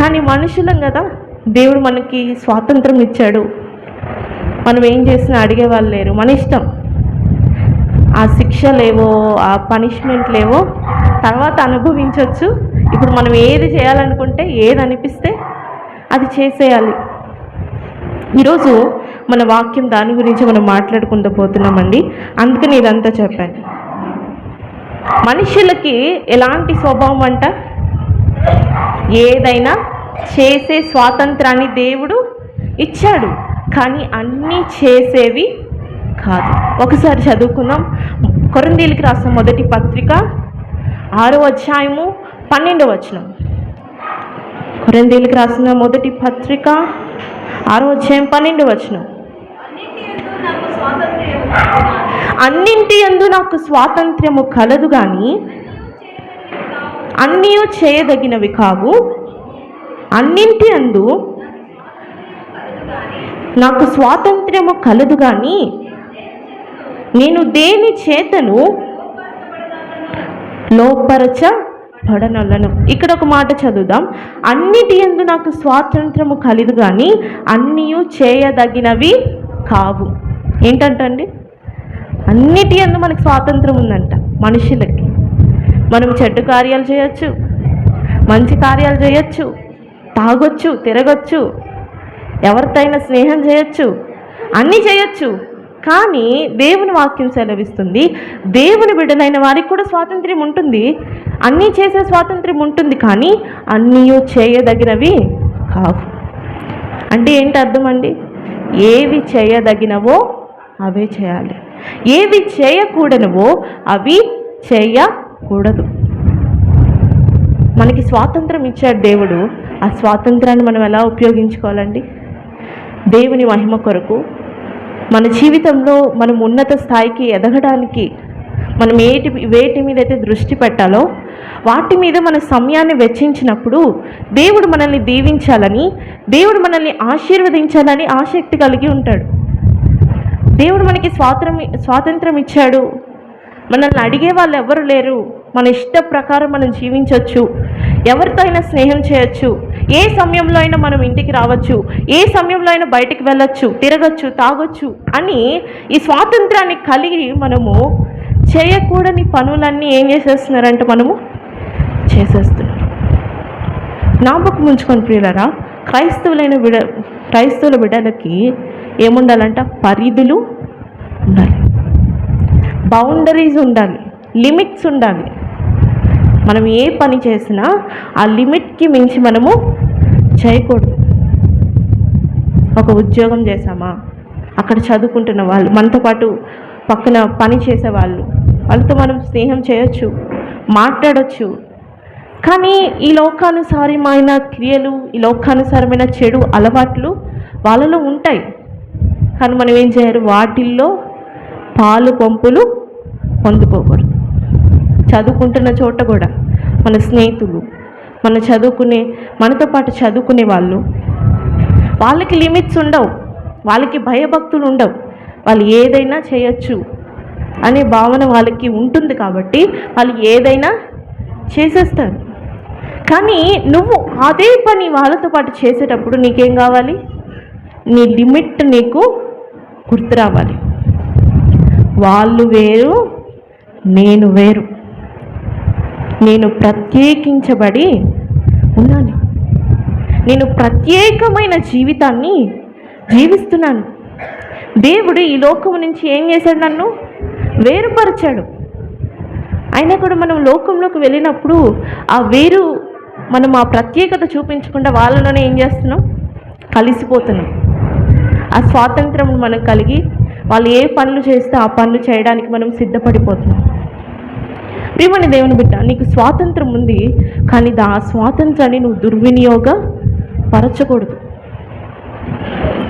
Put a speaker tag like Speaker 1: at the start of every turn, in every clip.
Speaker 1: కానీ మనుషులం కదా, దేవుడు మనకి స్వాతంత్రం ఇచ్చాడు. మనం ఏం చేసినా అడిగే వాళ్ళు లేరు, మన ఇష్టం. ఆ శిక్షలేవో ఆ పనిష్మెంట్ లేవో తర్వాత అనుభవించవచ్చు. ఇప్పుడు మనం ఏది చేయాలనుకుంటే, ఏది అనిపిస్తే అది చేసేయాలి. ఈరోజు మన వాక్యం దాని గురించి మనం మాట్లాడుకుంటూ పోతున్నామండి. అందుకని ఇదంతా చెప్పాను. మనుషులకి ఎలాంటి స్వభావం అంట? ఏదైనా చేసే స్వాతంత్రాన్ని దేవుడు ఇచ్చాడు, కానీ అన్నీ చేసేవి కాదు. ఒకసారి చదువుకుందాం. కొరింథీయులకు రాసిన మొదటి పత్రిక 6వ అధ్యాయము 12వ వచనం. కొరింథీయులకు రాసిన మొదటి పత్రిక 6వ అధ్యాయం 12వ వచనం. అన్నింటి యందు నాకు స్వాతంత్ర్యము కలదు కానీ అన్నీ చేయదగినవి కావు. అన్నింటి యందు నాకు స్వాతంత్ర్యము కలదు కానీ నేను దేని చేతను లోపరచబడనొల్లను. ఇక్కడ ఒక మాట చదువుదాం. అన్నిటి యందు నాకు స్వాతంత్రము కలదు కానీ అన్నీ చేయదగినవి కావు. ఏంటంటండి? అన్నిటి యందు మనకు స్వాతంత్రం ఉందంట. మనుషులకి మనం చెడ్డ కార్యాలు చేయొచ్చు, మంచి కార్యాలు చేయొచ్చు, తాగొచ్చు, తిరగొచ్చు, ఎవరితోనైనా స్నేహం చేయొచ్చు, అన్నీ చేయొచ్చు. కానీ దేవుని వాక్యం సెలవిస్తుంది, దేవుని బిడ్డలైన వారికి కూడా స్వాతంత్ర్యం ఉంటుంది, అన్నీ చేసే స్వాతంత్ర్యం ఉంటుంది, కానీ అన్నీ చేయదగినవి కావు. అంటే ఏంటి అర్థం అండి? ఏవి చేయదగినవో అవే చేయాలి, ఏవి చేయకూడనివో అవి చేయకూడదు. మనకి స్వాతంత్రం ఇచ్చాడు దేవుడు. ఆ స్వాతంత్రాన్ని మనం ఎలా ఉపయోగించుకోవాలండి? దేవుని మహిమ కొరకు, మన జీవితంలో మనం ఉన్నత స్థాయికి ఎదగడానికి మనం వేటి మీద అయితే దృష్టి పెట్టాలో వాటి మీద మన సమయాన్ని వెచ్చించినప్పుడు దేవుడు మనల్ని దీవించాలని, దేవుడు మనల్ని ఆశీర్వదించాలని ఆసక్తి కలిగి ఉంటాడు. దేవుడు మనకి స్వాతంత్రం ఇచ్చాడు. మనల్ని అడిగే వాళ్ళు ఎవరు లేరు. మన ఇష్ట ప్రకారం మనం జీవించవచ్చు, ఎవరితో అయినా స్నేహం చేయొచ్చు, ఏ సమయంలో అయినా మనం ఇంటికి రావచ్చు, ఏ సమయంలో అయినా బయటికి వెళ్ళొచ్చు, తిరగచ్చు, తాగొచ్చు అని ఈ స్వాతంత్రాన్ని కలిగి మనము చేయకూడని పనులన్నీ ఏం చేసేస్తున్నారంటే మనము చేసేస్తున్నారు. జ్ఞాపకం ఉంచుకొని ప్రియులారా, క్రైస్తవుల బిడ్డలకి ఏముండాలంట? పరిధులు ఉండాలి, బౌండరీస్ ఉండాలి, లిమిట్స్ ఉండాలి. మనం ఏ పని చేసినా ఆ లిమిట్కి మించి మనము చేయకూడదు. ఒక ఉద్యోగం చేసామా, అక్కడ చదువుకుంటున్న వాళ్ళు, మనతో పాటు పక్కన పని చేసేవాళ్ళు, వాళ్ళతో మనం స్నేహం చేయొచ్చు, మాట్లాడవచ్చు. కానీ ఈ లోకానుసారమైన క్రియలు, ఈ లోకానుసారమైన చెడు అలవాట్లు వాళ్ళలో ఉంటాయి. కానీ మనం ఏం చేయాలి? వాటిల్లో పాలు పంపులు పొందుకోకూడదు. చదువుకుంటున్న చోట కూడా మన స్నేహితులు, మనతో పాటు చదువుకునే వాళ్ళు, వాళ్ళకి లిమిట్స్ ఉండవు, వాళ్ళకి భయభక్తులు ఉండవు, వాళ్ళు ఏదైనా చేయొచ్చు అనే భావన వాళ్ళకి ఉంటుంది. కాబట్టి వాళ్ళు ఏదైనా చేసేస్తారు. కానీ నువ్వు అదే పని వాళ్ళతో పాటు చేసేటప్పుడు నీకేం కావాలి? నీ లిమిట్ నీకు గుర్తు రావాలి. వాళ్ళు వేరు, నేను వేరు, నేను ప్రత్యేకించబడి ఉన్నాను, నేను ప్రత్యేకమైన జీవితాన్ని జీవిస్తున్నాను. దేవుడు ఈ లోకం నుంచి ఏం చేశాడు? నన్ను వేరుపరిచాడు. అయినా కూడా మనం లోకంలోకి వెళ్ళినప్పుడు ఆ వేరు, మనం ఆ ప్రత్యేకత చూపించకుండా వాళ్ళలోనే ఏం చేస్తున్నాం? కలిసిపోతున్నాం. ఆ స్వాతంత్రం మనం కలిగి వాళ్ళు ఏ పనులు చేస్తే ఆ పనులు చేయడానికి మనం సిద్ధపడిపోతున్నాం. ప్రియమైన దేవుని బిడ్డ, నీకు స్వాతంత్రం ఉంది, కానీ ఆ స్వాతంత్రాన్ని నువ్వు దుర్వినియోగపరచకూడదు.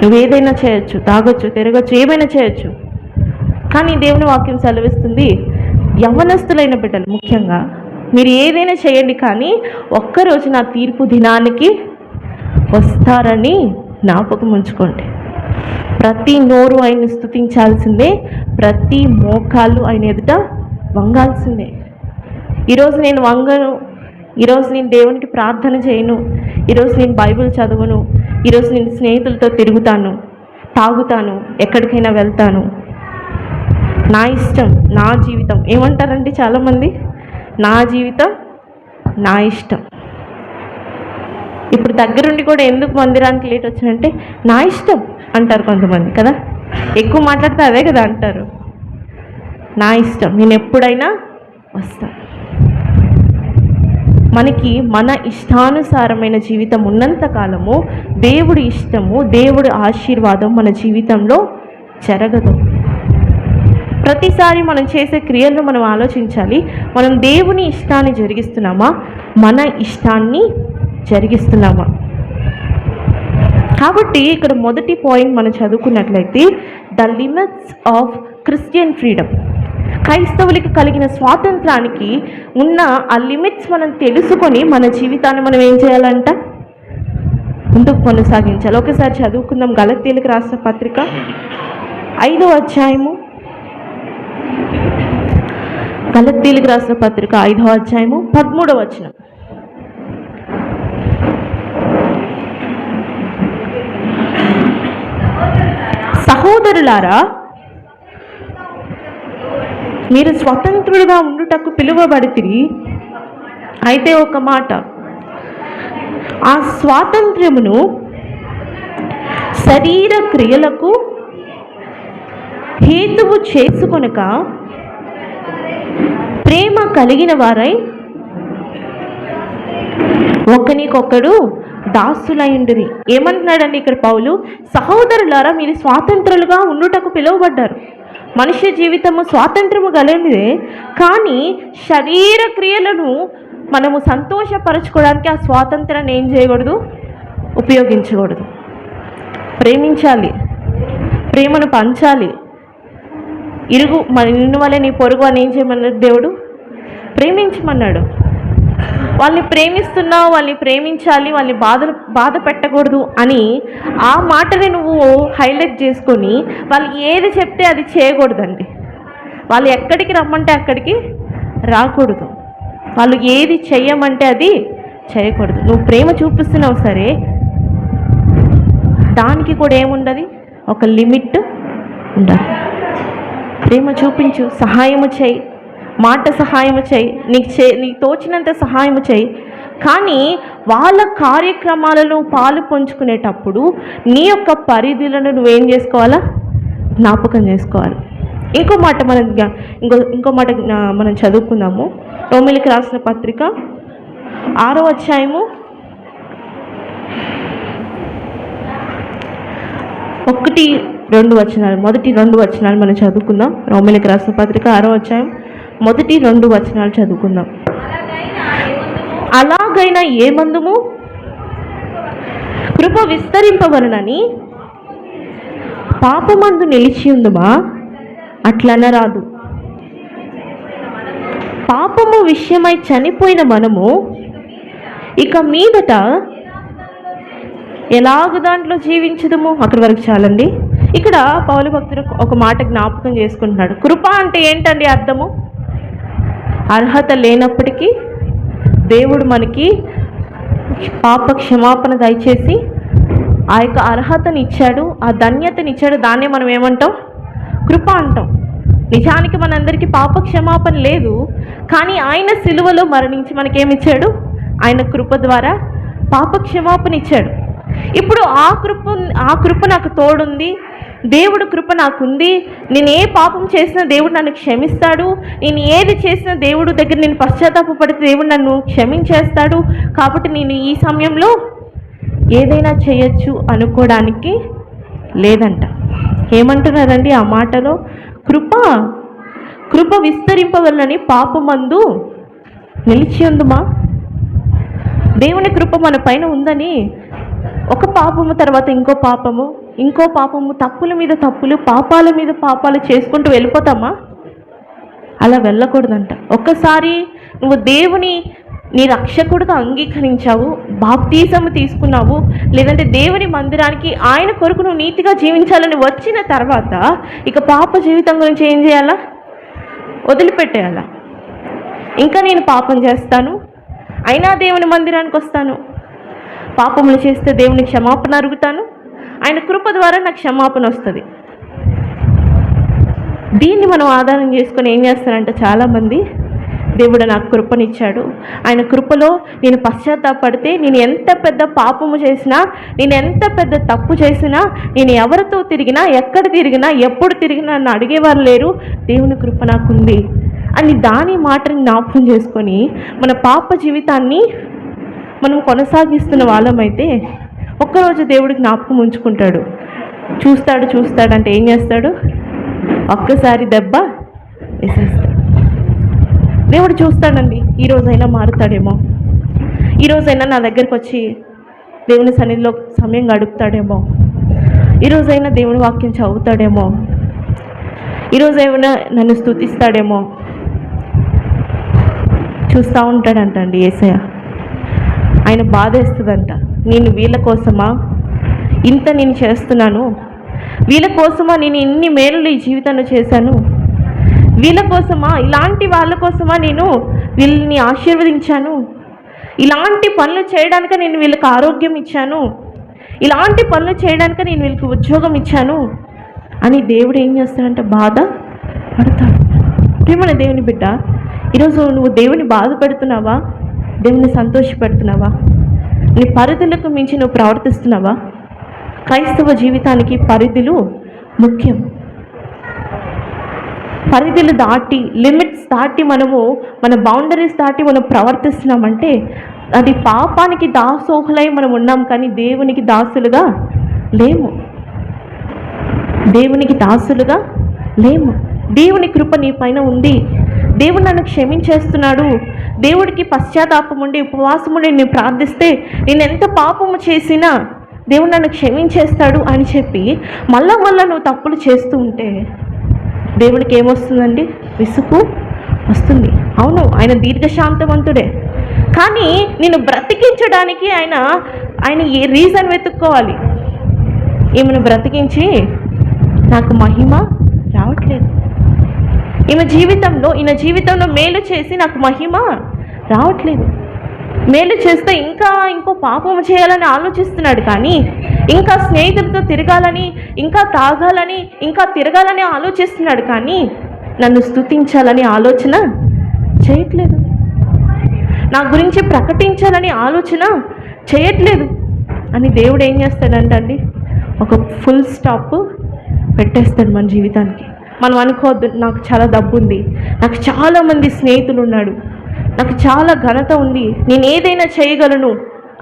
Speaker 1: నువ్వేదైనా చేయొచ్చు, తాగొచ్చు, తిరగచ్చు, ఏమైనా చేయొచ్చు. కానీ దేవుని వాక్యం సెలవిస్తుంది, యవ్వనస్తులైన బిడ్డలు ముఖ్యంగా మీరు ఏదైనా చేయండి, కానీ ఒక్కరోజు నా తీర్పు దినానికి వస్తారని జ్ఞాపకం ఉంచుకోండి. ప్రతి నోరు ఆయన స్తుతించాల్సిందే, ప్రతి మోకాళ్ళు ఆయన ఎదుట వంగాల్సిందే. ఈరోజు నేను వంగను, ఈరోజు నేను దేవునికి ప్రార్థన చేయను, ఈరోజు నేను బైబిల్ చదవను, ఈరోజు నేను స్నేహితులతో తిరుగుతాను, తాగుతాను, ఎక్కడికైనా వెళ్తాను, నా ఇష్టం, నా జీవితం. ఏమంటారండి చాలామంది? నా జీవితం, నా ఇష్టం. ఇప్పుడు దగ్గరుండి కూడా ఎందుకు మందిరానికి లేట్ వచ్చినంటే నా ఇష్టం అంటారు కొంతమంది కదా. ఎక్కువ మాట్లాడితే అదే కదా అంటారు, నా ఇష్టం, నేను ఎప్పుడైనా వస్తాను. మనకి మన ఇష్టానుసారమైన జీవితం ఉన్నంత కాలము దేవుడి ఇష్టము, దేవుడి ఆశీర్వాదం మన జీవితంలో జరగదు. ప్రతిసారి మనం చేసే క్రియలను మనం ఆలోచించాలి. మనం దేవుని ఇష్టాన్ని జరిగిస్తున్నామా, మన ఇష్టాన్ని జరిగిస్తున్నామా? కాబట్టి ఇక్కడ మొదటి పాయింట్ మనం చదువుకున్నట్లయితే the limits of Christian freedom. క్రైస్తవులకి కలిగిన స్వాతంత్రానికి ఉన్న ఆ లిమిట్స్ మనం తెలుసుకొని మన జీవితాన్ని మనం ఏం చేయాలంట? ముందుకు కొనసాగించాలి. ఒకసారి చదువుకుందాం. గలతీయులకు రాసిన పత్రిక 5వ అధ్యాయము. గలతీయులకు రాసిన పత్రిక 5వ అధ్యాయము 13వ వచనం. సహోదరులారా, మీరు స్వతంత్రులుగా ఉండుటకు పిలువబడితిరి. అయితే ఒక మాట, ఆ స్వాతంత్ర్యమును శరీర క్రియలకు హేతువు చేసుకొనక ప్రేమ కలిగిన వారై ఒకనికొకడు దాసులైండిరి. ఏమంటున్నాడండి ఇక్కడ పౌలు? సహోదరులారా, మీరు స్వాతంత్రులుగా ఉండుటకు పిలువబడ్డారు. మనుష్య జీవితము స్వాతంత్రము కలిగినదే, కానీ శరీర క్రియలను మనము సంతోషపరచుకోవడానికి ఆ స్వాతంత్రాన్ని ఏం చేయకూడదు? ఉపయోగించకూడదు. ప్రేమించాలి, ప్రేమను పంచాలి. ఇరుగు మన నిన్ను వల్లే నీ పొరుగు అని ఏం చేయమన్నాడు దేవుడు? ప్రేమించమన్నాడు. వాళ్ళని ప్రేమిస్తున్నావు, వాళ్ళని ప్రేమించాలి, వాళ్ళని బాధ పెట్టకూడదు అని ఆ మాటని నువ్వు హైలైట్ చేసుకొని వాళ్ళు ఏది చెప్తే అది చేయకూడదండి. వాళ్ళు ఎక్కడికి రమ్మంటే అక్కడికి రాకూడదు. వాళ్ళు ఏది చెయ్యమంటే అది చేయకూడదు. నువ్వు ప్రేమ చూపిస్తున్నావు సరే, దానికి కూడా ఏముండదు? ఒక లిమిట్ ఉండాలి. ప్రేమ చూపించు, సహాయము చేయి, మాట సహాయము చేయి, నీకు తోచినంత సహాయము చేయి. కానీ వాళ్ళ కార్యక్రమాలను పాలు పంచుకునేటప్పుడు నీ యొక్క పరిధులను నువ్వేం చేసుకోవాలా? జ్ఞాపకం చేసుకోవాలి. ఇంకో మాట మనం చదువుకుందాము. రోమీయులకు రాసిన పత్రిక 6వ అధ్యాయము 1-2 వచనాలు. మొదటి 2 వచనాలు మనం చదువుకుందాం. రోమీయులకు రాసిన పత్రిక 6వ అధ్యాయం మొదటి 2 వచనాలు చదువుకుందాం. అలాగైనా ఏమందుము? కృప విస్తరింపవలనని పాపమందు నిలిచి ఉందుమా? అట్లనరాదు. పాపము విషయమై చనిపోయిన మనము ఇక మీదట ఎలాగ దాంట్లో జీవించదము? అక్కడి వరకు చాలండి. ఇక్కడ పౌలు భక్తుడు ఒక మాట జ్ఞాపకం చేసుకుంటున్నాడు. కృప అంటే ఏంటండి అర్థము? అర్హత లేనప్పటికీ దేవుడు మనకి పాప క్షమాపణ దయచేసి ఆ యొక్క అర్హతని ఇచ్చాడు, ఆ ధన్యతని ఇచ్చాడు. దాన్నే మనం ఏమంటాం? కృప అంటాం. నిజానికి మనందరికీ పాప క్షమాపణ లేదు, కానీ ఆయన సిలువలో మరణించి మనకేమిచ్చాడు? ఆయన కృప ద్వారా పాప క్షమాపణ ఇచ్చాడు. ఇప్పుడు ఆ కృప నాకు తోడుంది, దేవుడు కృప నాకుంది. నేను ఏ పాపం చేసినా దేవుడు నన్ను క్షమిస్తాడు, నేను ఏది చేసినా దేవుడు దగ్గర నేను పశ్చాత్తాపపడితే దేవుడు నన్ను క్షమించేస్తాడు. కాబట్టి నేను ఈ సమయంలో ఏదైనా చేయొచ్చు అనుకోవడానికి లేదంట. ఏమంటున్నారండి ఆ మాటలో? కృప విస్తరింపవలనని పాపమందు నిలిచి ఉందుమా? దేవుని కృప మన పైన ఉందని ఒక పాపము తర్వాత ఇంకో పాపము, తప్పుల మీద తప్పులు, పాపాల మీద పాపాలు చేసుకుంటూ వెళ్ళిపోతామా? అలా వెళ్ళకూడదంట. ఒక్కసారి నువ్వు నీ రక్షకుడిగా అంగీకరించావు, బాప్తీసము తీసుకున్నావు, లేదంటే దేవుని మందిరానికి ఆయన కొరకు నువ్వు నీతిగా జీవించాలని వచ్చిన తర్వాత ఇక పాప జీవితం గురించి ఏం చేయాలా? వదిలిపెట్టేయాలా? ఇంకా నేను పాపం చేస్తాను, అయినా దేవుని మందిరానికి వస్తాను. పాపములు చేస్తే దేవుని క్షమాపణ అడుగుతాను, ఆయన కృప ద్వారా నాకు క్షమాపణ వస్తుంది. దీన్ని మనం ఆధారం చేసుకొని ఏం చేస్తారంటే చాలామంది, దేవుడు నాకు కృపనిచ్చాడు, ఆయన కృపలో నేను పశ్చాత్తాపడితే నేను ఎంత పెద్ద పాపము చేసినా, నేను ఎంత పెద్ద తప్పు చేసినా, నేను ఎవరితో తిరిగినా, ఎక్కడ తిరిగినా, ఎప్పుడు తిరిగినా నన్ను అడిగేవారు లేరు, దేవుని కృప నాకుంది అని దాని మాటని జ్ఞాపకం చేసుకొని మన పాప జీవితాన్ని మనం కొనసాగిస్తున్న వాళ్ళమైతే ఒక్కరోజు దేవుడు జ్ఞాపకం ఉంచుకుంటాడు. చూస్తాడంటే ఏం చేస్తాడు? ఒక్కసారి దెబ్బ వేసేస్తాడు. దేవుడు చూస్తాడండి, ఈరోజైనా మారుతాడేమో, ఈరోజైనా నా దగ్గరికి వచ్చి దేవుని సన్నిధిలో సమయం గడుపుతాడేమో, ఈరోజైనా దేవుని వాక్యం చదువుతాడేమో, ఈరోజైనా నన్ను స్తుతిస్తాడేమో చూస్తూ ఉంటాడంటండి యేసయ్య. ఆయన బాధేస్తుందంట, నేను వీళ్ళ కోసమా ఇంత నేను చేస్తున్నాను, వీళ్ళ కోసమా నేను ఇన్ని మేలు ఈ జీవితంలో చేశాను, వీళ్ళ కోసమా, ఇలాంటి వాళ్ళ కోసమా నేను వీళ్ళని ఆశీర్వదించాను, ఇలాంటి పనులు చేయడానిక నేను వీళ్ళకి ఆరోగ్యం ఇచ్చాను, ఇలాంటి పనులు చేయడానిక నేను వీళ్ళకి ఉద్యోగం ఇచ్చాను అని దేవుడు ఏం చేస్తాడంటే బాధ పడతాడు. ప్రియమైన దేవుని బిడ్డ, ఈరోజు నువ్వు దేవుని బాధ పెడుతున్నావా, దేవుని సంతోషపెడుతున్నావా, నీ పరిధులకు మించి నువ్వు ప్రవర్తిస్తున్నావా? క్రైస్తవ జీవితానికి పరిధులు ముఖ్యం. పరిధులు దాటి, లిమిట్స్ దాటి మనము మన బౌండరీస్ దాటి మనం ప్రవర్తిస్తున్నామంటే అది పాపానికి దాసోహులై మనం ఉన్నాం, కానీ దేవునికి దాసులుగా లేము. దేవునికి దాసులుగా లేము. దేవుని కృప నీ పైన ఉంది. దేవుడు నన్ను క్షమించేస్తున్నాడు. దేవుడికి పశ్చాత్తాపం ఉండి ఉపవాసం ఉండి నేను ప్రార్థిస్తే నేను ఎంత పాపము చేసినా దేవుడు నన్ను క్షమించేస్తాడు అని చెప్పి మళ్ళా నువ్వు తప్పులు చేస్తూ ఉంటే దేవుడికి ఏమొస్తుందండి? విసుగు వస్తుంది. అవును, ఆయన దీర్ఘశాంతవంతుడే, కానీ నేను బ్రతికించడానికి ఆయన ఏ రీజన్ వెతుక్కోవాలి. ఈమెను బ్రతికించి నాకు మహిమ రావట్లేదు, ఈయన జీవితంలో మేలు చేసి నాకు మహిమ రావట్లేదు, మేలు చేస్తే ఇంకో పాపం చేయాలని ఆలోచిస్తున్నాడు, కానీ ఇంకా స్నేహితులతో తిరగాలని, ఇంకా తాగాలని, ఇంకా తిరగాలని ఆలోచిస్తున్నాడు, కానీ నన్ను స్తుతించాలని ఆలోచన చేయట్లేదు, నా గురించి ప్రకటించాలని ఆలోచన చేయట్లేదు అని దేవుడు ఏం చేస్తాడంటండి? ఒక ఫుల్ స్టాప్ పెట్టేస్తాడు మన జీవితానికి. మనం అనుకోవద్దు, నాకు చాలా డబ్బు ఉంది, నాకు చాలామంది స్నేహితులు ఉన్నాడు, నాకు చాలా ఘనత ఉంది, నేను ఏదైనా చేయగలను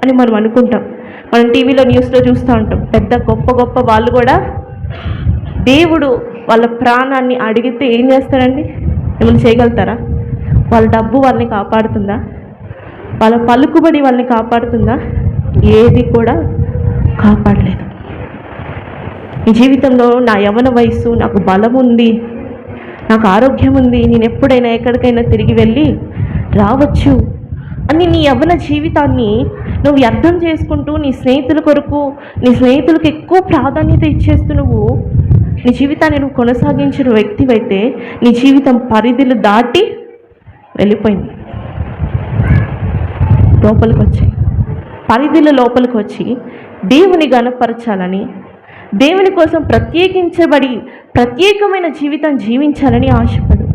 Speaker 1: అని మనం అనుకుంటాం. మనం టీవీలో న్యూస్లో చూస్తూ ఉంటాం, పెద్ద గొప్ప వాళ్ళు కూడా దేవుడు వాళ్ళ ప్రాణాన్ని అడిగితే ఏం చేస్తాడండి? ఏమైనా చేయగలుగుతారా? వాళ్ళ డబ్బు వాళ్ళని కాపాడుతుందా? వాళ్ళ పలుకుబడి వాళ్ళని కాపాడుతుందా? ఏది కూడా కాపాడలేదు. ఈ జీవితంలో నా యవ్వన వయసు, నాకు బలం ఉంది, నాకు ఆరోగ్యం ఉంది, నేను ఎప్పుడైనా ఎక్కడికైనా తిరిగి వెళ్ళి రావచ్చు అని నీ యవ్వన జీవితాన్ని నువ్వు అర్థం చేసుకుంటూ నీ స్నేహితుల కొరకు, నీ స్నేహితులకు ఎక్కువ ప్రాధాన్యత ఇచ్చేస్తూ నువ్వు నీ జీవితాన్ని నువ్వు కొనసాగించిన వ్యక్తివైతే నీ జీవితం పరిధులు దాటి వెళ్ళిపోయింది. పరిధుల లోపలికి వచ్చి దేవుని గణపరచాలని, దేవుని కోసం ప్రత్యేకమైన జీవితం జీవించాలని ఆశపడు.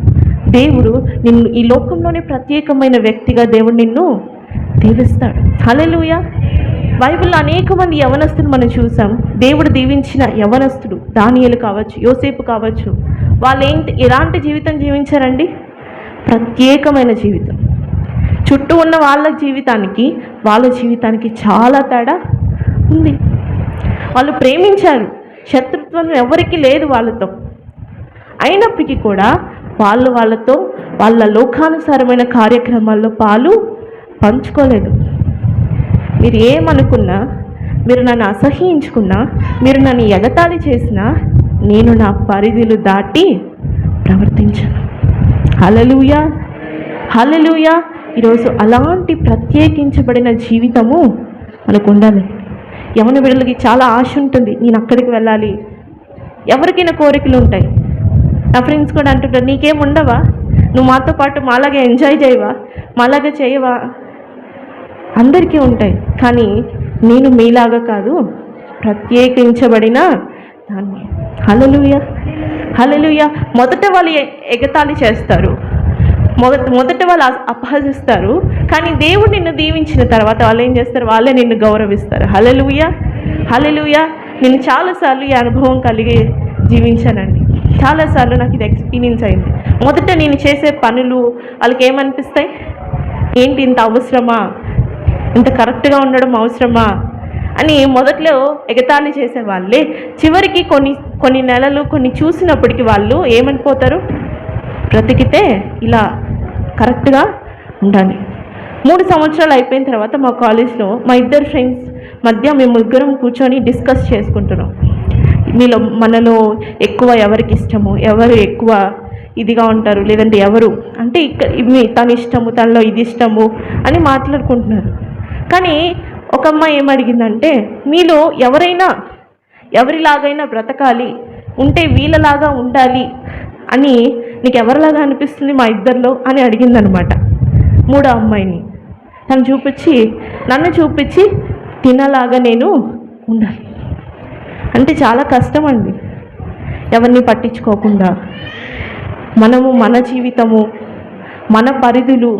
Speaker 1: దేవుడు నిన్ను ఈ లోకంలోనే ప్రత్యేకమైన వ్యక్తిగా దేవుడు నిన్ను దీవిస్తాడు. హల్లెలూయా. బైబిల్లో అనేక మంది యవనస్తులు మనం చూసాం. దేవుడు దీవించిన యవనస్తుడు దానియేలు కావచ్చు, యోసేపు కావచ్చు, వాళ్ళు ఎలాంటి జీవితం జీవించారండి? ప్రత్యేకమైన జీవితం. చుట్టూ ఉన్న వాళ్ళ జీవితానికి చాలా తేడా ఉంది. వాళ్ళు ప్రేమించారు, శత్రుత్వం ఎవరికి లేదు వాళ్ళతో, అయినప్పటికీ కూడా వాళ్ళతో వాళ్ళ లోకానుసారమైన కార్యక్రమాల్లో పాలు పంచుకోలేదు. మీరు ఏమనుకున్నా, మీరు నన్ను అసహ్యించుకున్నా, మీరు నన్ను ఎగతాళి చేసినా నేను నా పరిధులు దాటి ప్రవర్తించాను. హల్లెలూయా, హల్లెలూయా. ఈరోజు అలాంటి ప్రత్యేకించబడిన జీవితము మనకు ఉండాలి. యవన బిడ్డలకి చాలా ఆశ ఉంటుంది, నేను అక్కడికి వెళ్ళాలి. ఎవరికైనా కోరికలు ఉంటాయి. నా ఫ్రెండ్స్ కూడా అంటుంటారు, నీకేం ఉండవా, నువ్వు మాతో పాటు మాలాగే ఎంజాయ్ చేయవా, మాలాగే చేయవా, అందరికీ ఉంటాయి. కానీ నేను మీలాగా కాదు, ప్రత్యేకించబడిన దాన్ని. హల్లెలూయా, హల్లెలూయా. మొదట వాళ్ళు ఎగతాళి చేస్తారు, మొదట వాళ్ళు అపహసిస్తారు. కానీ దేవుడు నిన్ను దీవించిన తర్వాత వాళ్ళు ఏం చేస్తారు? వాళ్ళే నిన్ను గౌరవిస్తారు. హల్లెలూయా, హల్లెలూయా. నేను చాలాసార్లు ఈ అనుభవం కలిగి జీవించానండి. చాలాసార్లు నాకు ఇది ఎక్స్పీరియన్స్ అయింది. మొదట నేను చేసే పనులు వాళ్ళకి ఏమనిపిస్తాయి? ఏంటి ఇంత అవసరమా, ఇంత కరెక్ట్గా ఉండడం అవసరమా అని మొదట్లో ఎగతాళి చేసే వాళ్ళే చివరికి కొన్ని నెలలు కొన్ని చూసినప్పటికీ వాళ్ళు ఏమనిపోతారు? బ్రతికితే ఇలా కరెక్ట్గా ఉండాలి. 3 సంవత్సరాలు అయిపోయిన తర్వాత మా కాలేజ్లో మా ఇద్దరు ఫ్రెండ్స్ మధ్య మేము ముగ్గురం కూర్చొని డిస్కస్ చేసుకుంటున్నాం. మనలో ఎక్కువ ఎవరికి ఇష్టము, ఎవరు ఎక్కువ ఇదిగా ఉంటారు, లేదంటే ఎవరు అంటే తన ఇష్టము, తనలో ఇది ఇష్టము అని మాట్లాడుకుంటున్నారు. కానీ ఒక అమ్మాయి ఏమడిగిందంటే, మీలో ఎవరిలాగైనా బ్రతకాలి, ఉంటే వీళ్ళలాగా ఉండాలి అని నీకు ఎవరిలాగా అనిపిస్తుంది మా ఇద్దరిలో అని అడిగిందనమాట. 3వ అమ్మాయిని నన్ను చూపించి తినలాగా నేను ఉండాలి అంటే చాలా కష్టం అండి. ఎవరిని పట్టించుకోకుండా మనము మన జీవితము, మన పరిధులు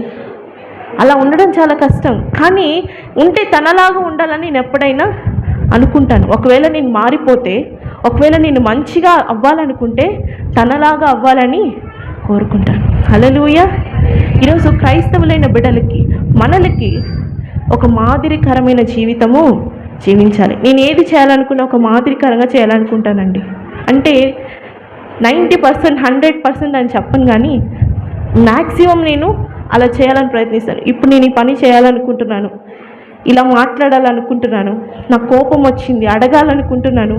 Speaker 1: అలా ఉండడం చాలా కష్టం. కానీ ఉంటే తనలాగా ఉండాలని నేను ఎప్పుడైనా అనుకుంటాను. ఒకవేళ నేను మారిపోతే, ఒకవేళ నేను మంచిగా అవ్వాలనుకుంటే తనలాగా అవ్వాలని కోరుకుంటాను. హల్లెలూయా. ఈరోజు క్రైస్తవులైన బిడ్డలకి, మనలకి ఒక మాదిరికరమైన జీవితము జీవించాలి. నేను ఏది చేయాలనుకున్నా ఒక మాదిరికరంగా చేయాలనుకుంటానండి. అంటే 90%, 100% అని చెప్పను, కానీ మ్యాక్సిమం నేను అలా చేయాలని ప్రయత్నిస్తాను. ఇప్పుడు నేను ఈ పని చేయాలనుకుంటున్నాను, ఇలా మాట్లాడాలనుకుంటున్నాను, నాకు కోపం వచ్చింది, అడగాలనుకుంటున్నాను.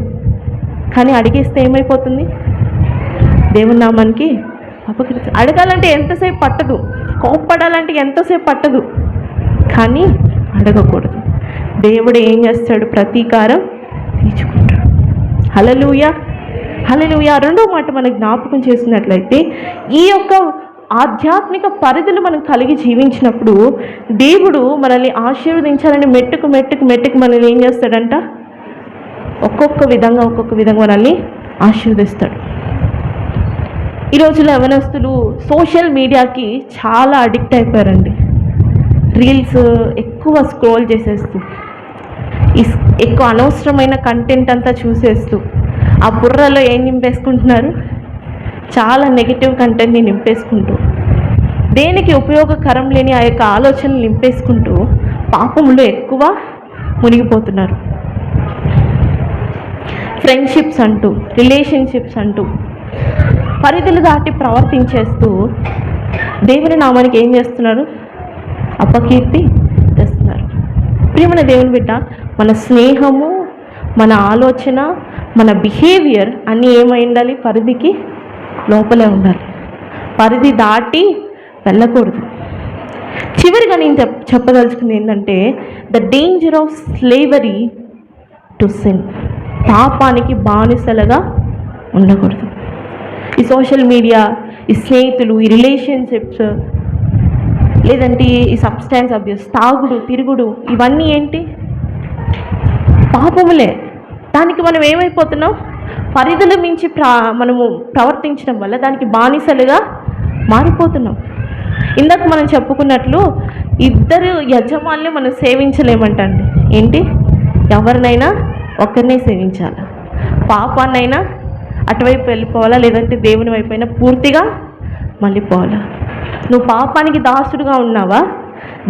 Speaker 1: కానీ అడిగేస్తే ఏమైపోతుంది? దేవుని నామానికి అపకీర్తి. అడగాలంటే ఎంతసేపు పట్టదు, కోప్పడాలంటే ఎంతసేపు పట్టదు, కానీ అడగకూడదు. దేవుడు ఏం చేస్తాడు? ప్రతీకారం తీర్చుకుంటాడు. హల్లెలూయా, హల్లెలూయా. 2వ మాట మనకు జ్ఞాపకం చేసినట్లయితే, ఈ యొక్క ఆధ్యాత్మిక పరిధులు మనం కలిగి జీవించినప్పుడు దేవుడు మనల్ని ఆశీర్వదించాలని మెట్టుకు మనల్ని ఏం చేస్తాడంట? ఒక్కొక్క విధంగా మనల్ని ఆశీర్వదిస్తాడు. ఈ రోజుల్లో యవనస్తులు సోషల్ మీడియాకి చాలా అడిక్ట్ అయిపోయారండి. రీల్స్ ఎక్కువ స్క్రోల్ చేసేస్తూ, ఎక్కువ అనవసరమైన కంటెంట్ అంతా చూసేస్తూ ఆ బుర్రలో ఏం నింపేసుకుంటున్నారు? చాలా నెగిటివ్ కంటెంట్ని నింపేసుకుంటూ, దేనికి ఉపయోగకరం లేని ఆ యొక్క ఆలోచనలు నింపేసుకుంటూ పాపంలో ఎక్కువ మునిగిపోతున్నారు. ఫ్రెండ్షిప్స్ అంటూ, రిలేషన్షిప్స్ అంటూ పరిధులు దాటి ప్రవర్తించేస్తూ దేవుని నామానికి ఏం చేస్తున్నారు? అపకీర్తి తెస్తున్నారు. ప్రియమైన దేవుని బిడ్డ, మన స్నేహము, మన ఆలోచన, మన బిహేవియర్ అన్నీ ఏమై ఉండాలి? పరిధికి లోపలే ఉండాలి. పరిధి దాటి వెళ్ళకూడదు. చివరిగా నేను చెప్పదలుచుకుంది ఏంటంటే, the danger of slavery to sin. పాపానికి బానిసలుగా ఉండకూడదు. ఈ సోషల్ మీడియా, ఈ స్నేహితులు, ఈ రిలేషన్షిప్స్, లేదంటే ఈ సబ్స్టాన్స్ అబ్యూస్, తాగుడు, తిరుగుడు, ఇవన్నీ ఏంటి? పాపములే. దానికి మనం ఏమైపోతున్నాం? పరిధులు మించి మనము ప్రవర్తించడం వల్ల దానికి బానిసలుగా మారిపోతున్నాం. ఇందాక మనం చెప్పుకున్నట్లు ఇద్దరు యజమానులు మనం సేవించలేమంటండి. ఏంటి? ఎవరినైనా ఒకరినే సేవించాలి. పాపాన్నైనా అటువైపు వెళ్ళిపోవాలా, లేదంటే దేవుని వైపు అయినా పూర్తిగా మళ్ళీపోవాలా. నువ్వు పాపానికి దాసుడుగా ఉన్నావా,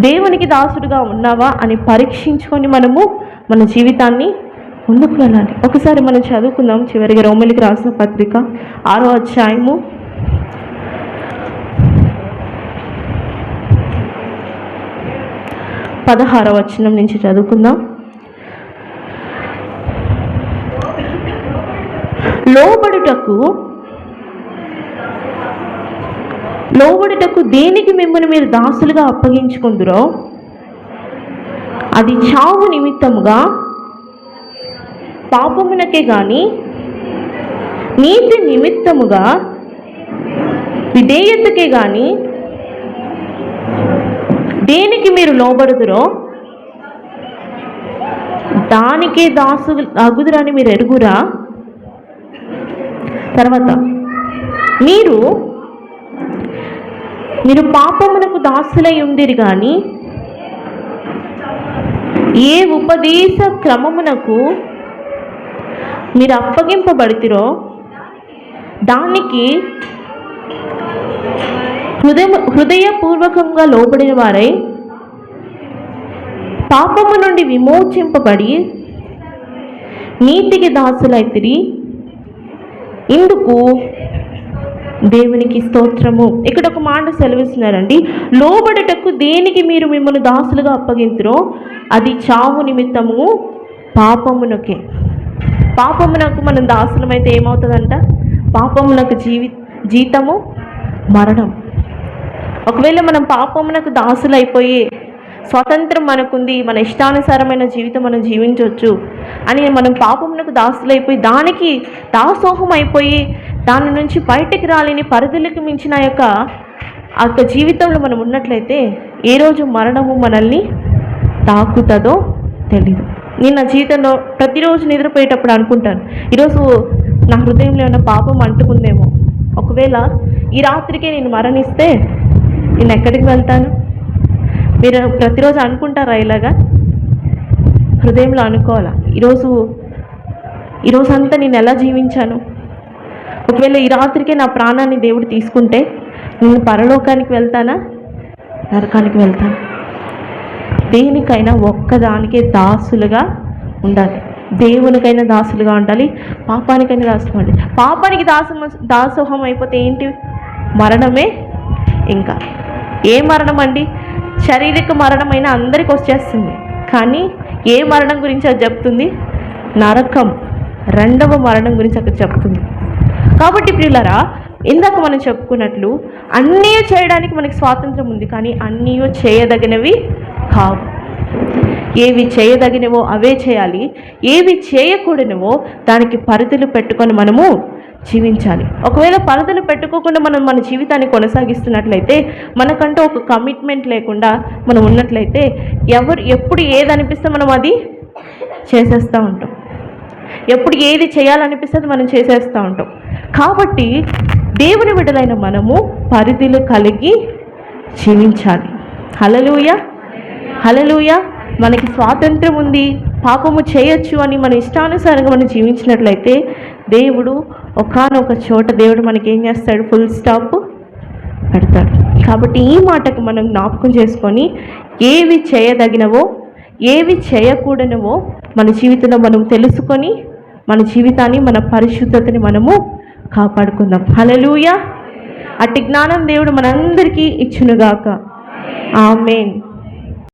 Speaker 1: దేవునికి దాసుడుగా ఉన్నావా అని పరీక్షించుకొని మనము మన జీవితాన్ని ముందుకు వెళ్ళాలి. ఒకసారి మనం చదువుకుందాం. చివరిగా రోమీయులకు రాసిన పత్రిక 6వ అధ్యాయము 16వ వచనం నుంచి చదువుకుందాం. లోబడుటకు దేనికి మిమ్మల్ని మీరు దాసులుగా అప్పగించుకుందురో అది చావు నిమిత్తముగా పాపమునకే గాని నీతి నిమిత్తముగా విధేయతకే గాని దేనికి మీరు లోబడుదురో దానికే దాసు అగుదురని మీరు ఎరుగురా. తర్వాత మీరు పాపమునకు దాసులై ఉండిరి కానీ ఏ ఉపదేశ క్రమమునకు మీరు అప్పగింపబడితిరో దానికి హృదయపూర్వకంగా లోబడిన వారై పాపము నుండి విమోచింపబడి నీతికి దాసులైతిరి. ఇందుకు దేవునికి స్తోత్రము. ఇక్కడ ఒక మాట సెలవిస్తున్నారండి, లోబడుటకు దేనికి మీరు మిమ్మల్ని దాసులుగా అప్పగింతురో అది చావు నిమిత్తము పాపమునకే. పాపమునకు మనం దాసులమైతే ఏమవుతుందంట? పాపమునకు జీతము మరణం. ఒకవేళ మనం పాపమునకు దాసులైపోయి స్వతంత్రం మనకుంది, మన ఇష్టానుసారమైన జీవితం మనం జీవించవచ్చు అని మనం పాపమునకు దాసులైపోయి దానికి దాసోహం అయిపోయి దాని నుంచి బయటికి రాలేని పరిధులకు మించిన యొక్క జీవితంలో మనం ఉన్నట్లయితే ఏ రోజు మరణము మనల్ని తాకుతుందో తెలీదు. నేను నా జీవితంలో ప్రతిరోజు నిద్రపోయేటప్పుడు అనుకుంటాను, ఈరోజు నా హృదయంలో ఏమైనా పాపం అంటుకుందేమో, ఒకవేళ ఈ రాత్రికే నేను మరణిస్తే నేను ఎక్కడికి వెళ్తాను? మీరు ప్రతిరోజు అనుకుంటారా ఇలాగా? హృదయంలో అనుకోవాలా, ఈరోజు అంతా నేను ఎలా జీవించాను? ఒకవేళ ఈ రాత్రికే నా ప్రాణాన్ని దేవుడు తీసుకుంటే నేను పరలోకానికి వెళ్తానా, నరకానికి వెళ్తాను? దేనికైనా ఒక్కదానికే దాసులుగా ఉండాలి. దేవునికైనా దాసులుగా ఉండాలి, పాపానికైనా దాసులుగా ఉండాలి. పాపానికి దాసోహం అయిపోతే ఏంటి? మరణమే. ఇంకా ఏ మరణం అండి? శారీరక మరణమైనా అందరికి వచ్చేస్తుంది, కానీ ఏ మరణం గురించి అది చెప్తుంది? నరకం, రెండవ మరణం గురించి అక్కడ చెప్తుంది. కాబట్టి ప్రియులారా, ఇందాక మనం చెప్పుకున్నట్లు అన్నీ చేయడానికి మనకి స్వాతంత్రం ఉంది, కానీ అన్నీ చేయదగినవి కావు. ఏవి చేయదగినవో అవే చేయాలి, ఏవి చేయకూడనివో దానికి పరిధులు పెట్టుకొని మనము జీవించాలి. ఒకవేళ పరిధులు పెట్టుకోకుండా మనం మన జీవితాన్ని కొనసాగిస్తున్నట్లయితే, మనకంటూ ఒక కమిట్మెంట్ లేకుండా మనం ఉన్నట్లయితే ఎప్పుడు ఏది అనిపిస్తే మనం అది చేసేస్తూ ఉంటాం. ఎప్పుడు ఏది చేయాలనిపిస్తే మనం చేసేస్తూ ఉంటాం. కాబట్టి దేవుని బిడ్డలైన మనము పరిధులు కలిగి జీవించాలి. హల్లెలూయా, హల్లెలూయా. మనకి స్వాతంత్రం ఉంది, పాపము చేయొచ్చు అని మన ఇష్టానుసారంగా మనం జీవించినట్లయితే దేవుడు ఒకానొక చోట దేవుడు మనకి ఏం చేస్తాడు? ఫుల్ స్టాప్ పెడతాడు. కాబట్టి ఈ మాటకు మనం జ్ఞాపకం చేసుకొని ఏవి చేయదగినవో ఏవి చేయకూడనివో మన జీవితంలో మనం తెలుసుకొని మన జీవితాన్ని, మన పరిశుద్ధతని మనము కాపాడుకుందాం. హల్లెలూయా. అట్టి జ్ఞానం దేవుడు మనందరికీ ఇచ్చునుగాక. ఆమేన్.